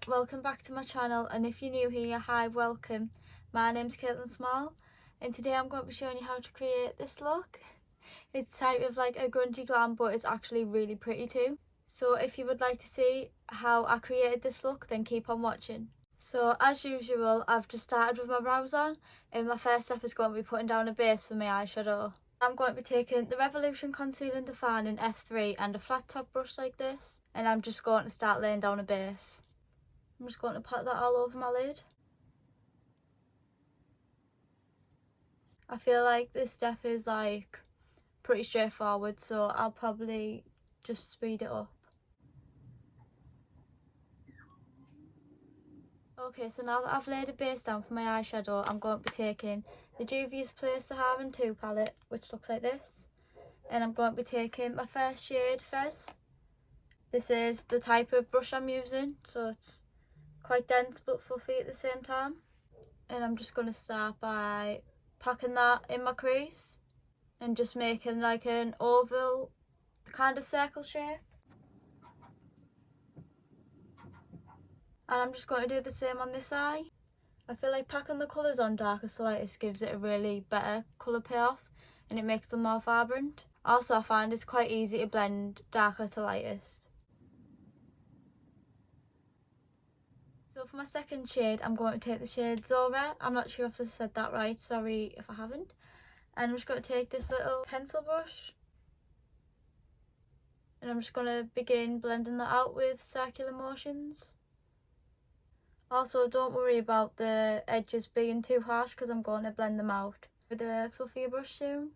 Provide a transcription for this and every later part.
welcome back to my channel, and if you're new here, hi, welcome. My name's Caitlin Small and today I'm going to be showing you how to create this look. It's type of like a grungy glam, but it's actually really pretty too. So if you would like to see how I created this look, then keep on watching. So as usual, I've just started with my brows on, and my first step is going to be putting down a base for my eyeshadow. I'm going to be taking the Revolution Conceal and Define in F3 and a flat top brush like this, and I'm just going to start laying down a base. I'm just going to pat that all over my lid. I feel like this step is like pretty straightforward, so I'll probably just speed it up. Okay, so now that I've laid a base down for my eyeshadow, I'm going to be taking the Juvia's Place Sahara 2 palette, which looks like this. And I'm going to be taking my first shade, Fez. This is the type of brush I'm using, so it's quite dense but fluffy at the same time. And I'm just going to start by packing that in my crease and just making like an oval kind of circle shape. And I'm just going to do the same on this eye. I feel like packing the colours on darkest to lightest gives it a really better colour payoff and it makes them more vibrant. Also, I find it's quite easy to blend darker to lightest. So for my second shade, I'm going to take the shade Zora. I'm not sure if I said that right, sorry if I haven't. And I'm just going to take this little pencil brush and I'm just going to begin blending that out with circular motions. Also, don't worry about the edges being too harsh because I'm going to blend them out with a fluffier brush soon.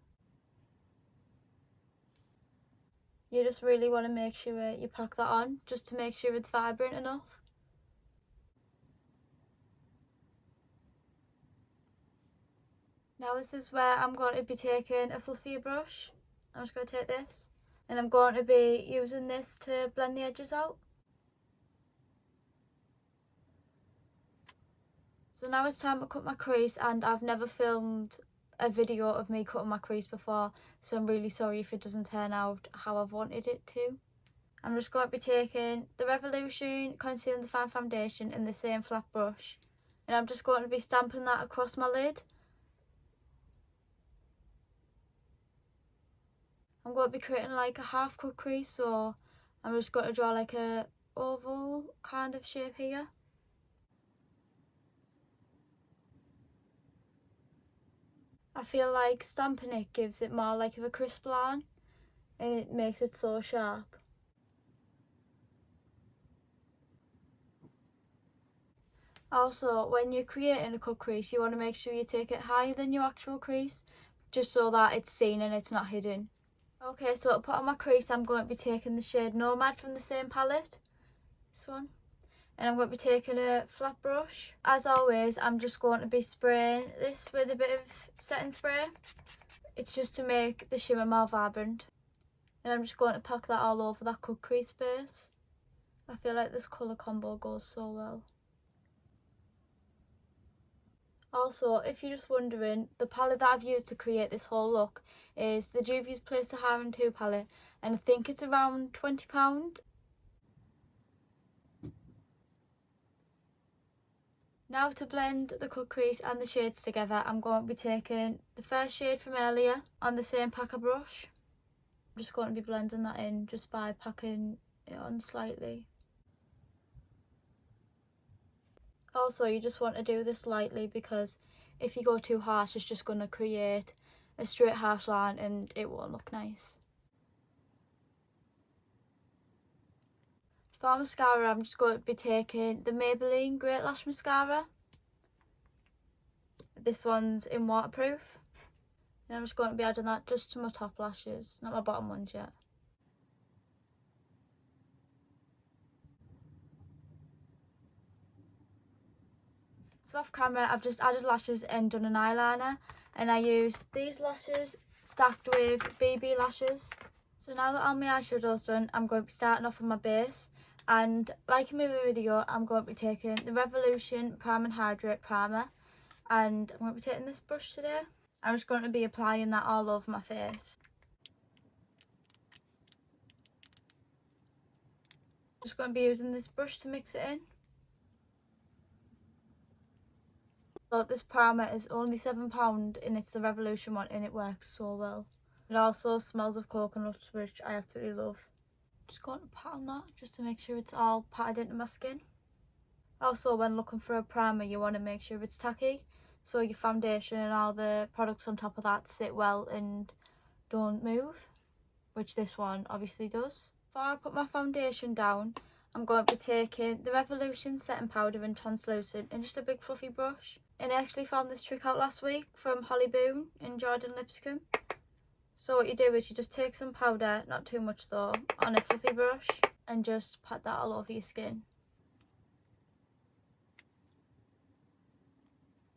You just really want to make sure you pack that on just to make sure it's vibrant enough. Now this is where I'm going to be taking a fluffier brush. I'm just going to take this and I'm going to be using this to blend the edges out. So now it's time to cut my crease, and I've never filmed a video of me cutting my crease before, so I'm really sorry if it doesn't turn out how I've wanted it to. I'm just going to be taking the Revolution Conceal and Define Foundation in the same flat brush, and I'm just going to be stamping that across my lid. I'm going to be creating like a half cut crease, so I'm just going to draw like a oval kind of shape here. I feel like stamping it gives it more like of a crisp line and it makes it so sharp. Also, when you're creating a cut crease, you want to make sure you take it higher than your actual crease, just so that it's seen and it's not hidden. Okay, so to put on my crease, I'm going to be taking the shade Nomad from the same palette, this one. And I'm going to be taking a flat brush. As always, I'm just going to be spraying this with a bit of setting spray. It's just to make the shimmer more vibrant. And I'm just going to pack that all over that cut crease base. I feel like this colour combo goes so well. Also, if you're just wondering, the palette that I've used to create this whole look is the Juvia's Place Sahara 2 palette, and I think it's around £20. Now to blend the cut crease and the shades together, I'm going to be taking the first shade from earlier on the same packer brush. I'm just going to be blending that in just by packing it on slightly. Also, you just want to do this lightly because if you go too harsh, it's just going to create a straight harsh line and it won't look nice. For mascara, I'm just going to be taking the Maybelline Great Lash Mascara. This one's in waterproof. And I'm just going to be adding that just to my top lashes, not my bottom ones yet. So off camera, I've just added lashes and done an eyeliner. And I used these lashes stacked with BB lashes. So now that all my eyeshadow's done, I'm going to be starting off with my base. And like in my video, I'm going to be taking the Revolution Prime and Hydrate Primer. And I'm going to be taking this brush today. I'm just going to be applying that all over my face. Just going to be using this brush to mix it in. So this primer is only £7 and it's the Revolution one and it works so well. It also smells of coconuts, which I absolutely love. Just going to pat on that just to make sure it's all patted into my skin. Also, when looking for a primer, you want to make sure it's tacky, so your foundation and all the products on top of that sit well and don't move, which this one obviously does. Before I put my foundation down, I'm going to be taking the Revolution setting powder in translucent and just a big fluffy brush. And I actually found this trick out last week from Holly Boone in Jordan Lipscomb. So what you do is you just take some powder, not too much though, on a fluffy brush and just pat that all over your skin.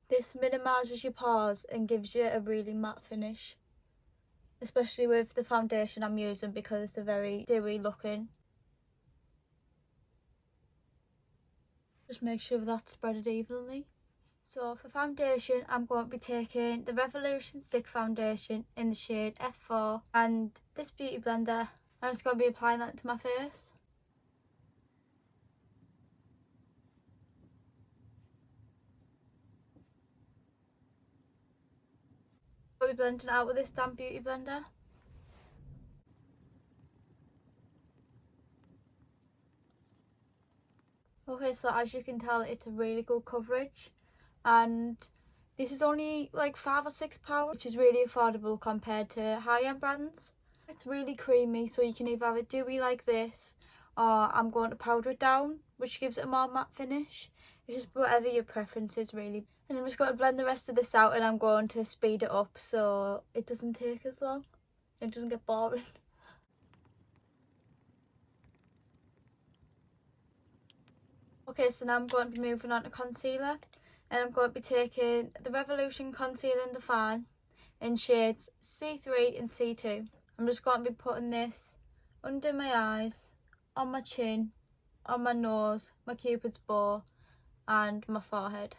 This minimises your pores and gives you a really matte finish, especially with the foundation I'm using because they're very dewy looking. Just make sure that's spread evenly. So for foundation, I'm going to be taking the Revolution Stick Foundation in the shade F4 and this beauty blender. I'm just going to be applying that to my face. I'll be blending it out with this damp beauty blender. Okay, so as you can tell, it's a really good coverage, and this is only like £5 or £6, which is really affordable compared to high-end brands. It's really creamy, so you can either have it dewy like this, or I'm going to powder it down, which gives it a more matte finish. It's just whatever your preference is, really. And I'm just going to blend the rest of this out, and I'm going to speed it up so it doesn't take as long. It doesn't get boring. Okay, so now I'm going to be moving on to concealer, and I'm going to be taking the Revolution Concealer and Define in shades C3 and C2. I'm just going to be putting this under my eyes, on my chin, on my nose, my cupid's bow and my forehead.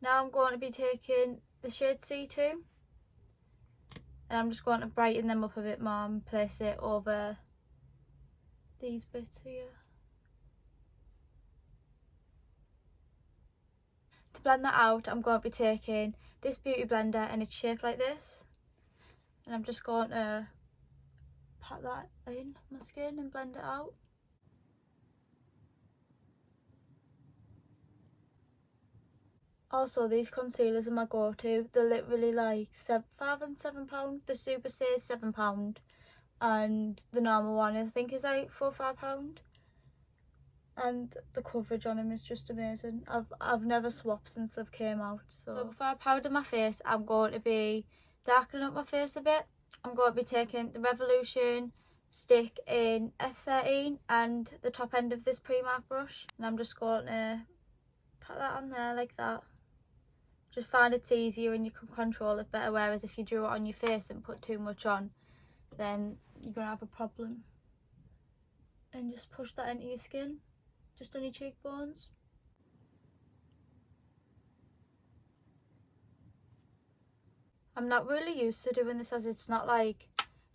Now I'm going to be taking the shade C2 and I'm just going to brighten them up a bit more and place it over these bits here. To blend that out, I'm going to be taking this beauty blender and it's shaped like this, and I'm just going to pat that in my skin and blend it out. Also, these concealers are my go-to. They're literally like £5 and £7. The Super Say is £7 and the normal one I think is like £4 or £5. And the coverage on them is just amazing. I've never swapped since they've came out. So before I powder my face, I'm going to be darkening up my face a bit. I'm going to be taking the Revolution stick in F13 and the top end of this Primark brush, and I'm just going to pat that on there like that. Just find it's easier and you can control it better, whereas if you drew it on your face and put too much on, then you're going to have a problem. And just push that into your skin, just on your cheekbones. I'm not really used to doing this as it's not like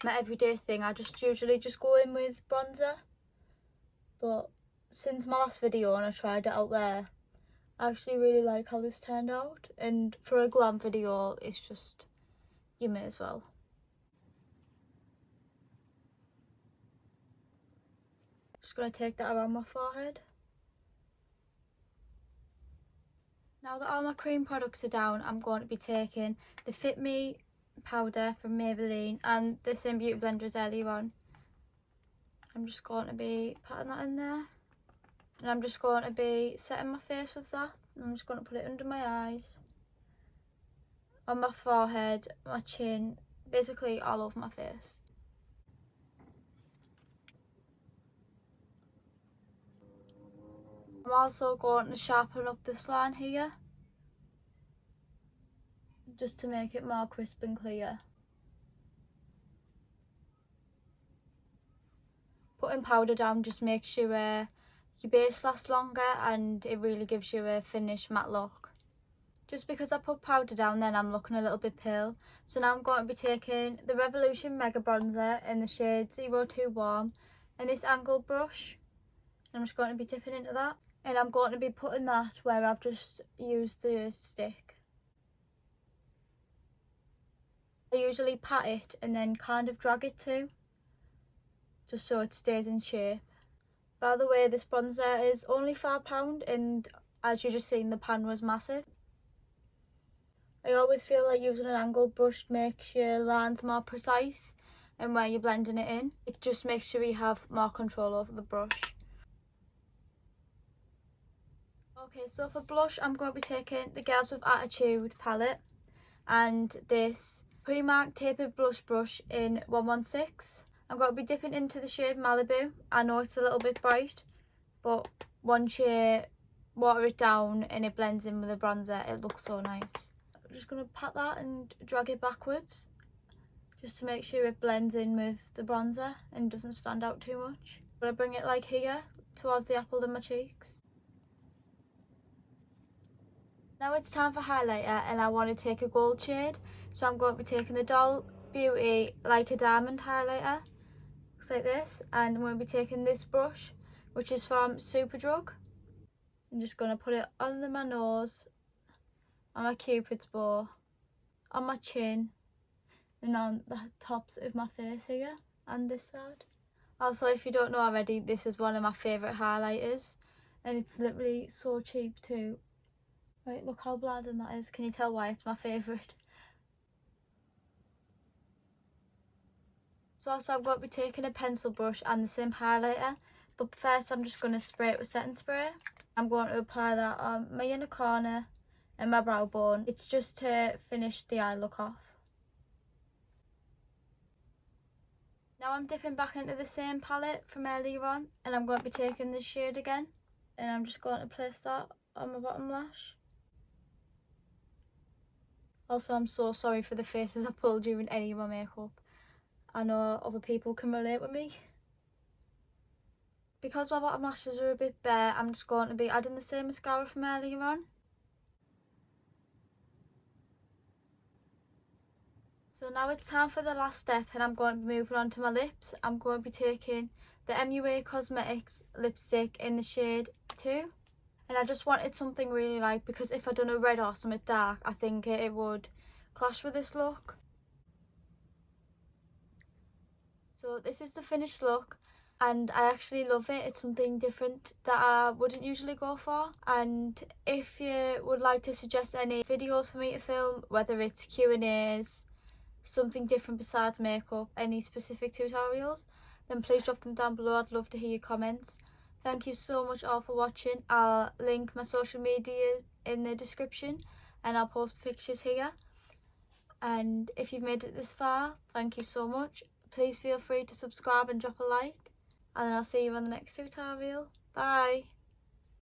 my everyday thing. I usually just go in with bronzer. But since my last video and I tried it out there, I actually really like how this turned out. And for a glam video, it's just, you may as well. Just going to take that around my forehead. Now that all my cream products are down, I'm going to be taking the Fit Me powder from Maybelline and the same beauty blender as earlier on. I'm just going to be patting that in there. And I'm just going to be setting my face with that. I'm just going to put it under my eyes, on my forehead, my chin, basically all over my face. I'm also going to sharpen up this line here, just to make it more crisp and clear. Putting powder down just makes your base last longer and it really gives you a finished matte look. Just because I put powder down then I'm looking a little bit pale. So now I'm going to be taking the Revolution Mega Bronzer in the shade 02 Warm and this angled brush. I'm just going to be dipping into that. And I'm going to be putting that where I've just used the stick. I usually pat it and then kind of drag it too, just so it stays in shape. By the way, this bronzer is only £5 and as you just seen the pan was massive. I always feel like using an angled brush makes your lines more precise and where you're blending it in. It just makes sure you have more control over the brush. Okay, so for blush I'm going to be taking the Girls with Attitude palette and this Primark Tapered Blush Brush in 116. I'm going to be dipping into the shade Malibu. I know it's a little bit bright, but once you water it down and it blends in with the bronzer, it looks so nice. I'm just going to pat that and drag it backwards, just to make sure it blends in with the bronzer and doesn't stand out too much. I'm going to bring it like here, towards the apple of my cheeks. Now it's time for highlighter and I want to take a gold shade. So I'm going to be taking the Doll Beauty Like a Diamond highlighter. Looks like this. And I'm going to be taking this brush, which is from Superdrug. I'm just going to put it under my nose, on my cupid's bow, on my chin, and on the tops of my face here and this side. Also, if you don't know already, this is one of my favourite highlighters and it's literally so cheap too. Right, look how blinding that is. Can you tell why it's my favourite? So also I'm going to be taking a pencil brush and the same highlighter, but first I'm just going to spray it with setting spray. I'm going to apply that on my inner corner and my brow bone. It's just to finish the eye look off. Now I'm dipping back into the same palette from earlier on and I'm going to be taking this shade again and I'm just going to place that on my bottom lash. Also, I'm so sorry for the faces I pulled during any of my makeup. I know other people can relate with me. Because my bottom lashes are a bit bare, I'm just going to be adding the same mascara from earlier on. So now it's time for the last step and I'm going to be moving on to my lips. I'm going to be taking the MUA Cosmetics lipstick in the shade 2. And I just wanted something really light because if I'd done a red or something dark, I think it would clash with this look. So this is the finished look and I actually love it. It's something different that I wouldn't usually go for. And if you would like to suggest any videos for me to film, whether it's Q&As, something different besides makeup, any specific tutorials, then please drop them down below. I'd love to hear your comments. Thank you so much all for watching. I'll link my social media in the description and I'll post pictures here. And if you've made it this far, thank you so much. Please feel free to subscribe and drop a like. And then I'll see you on the next tutorial. Bye!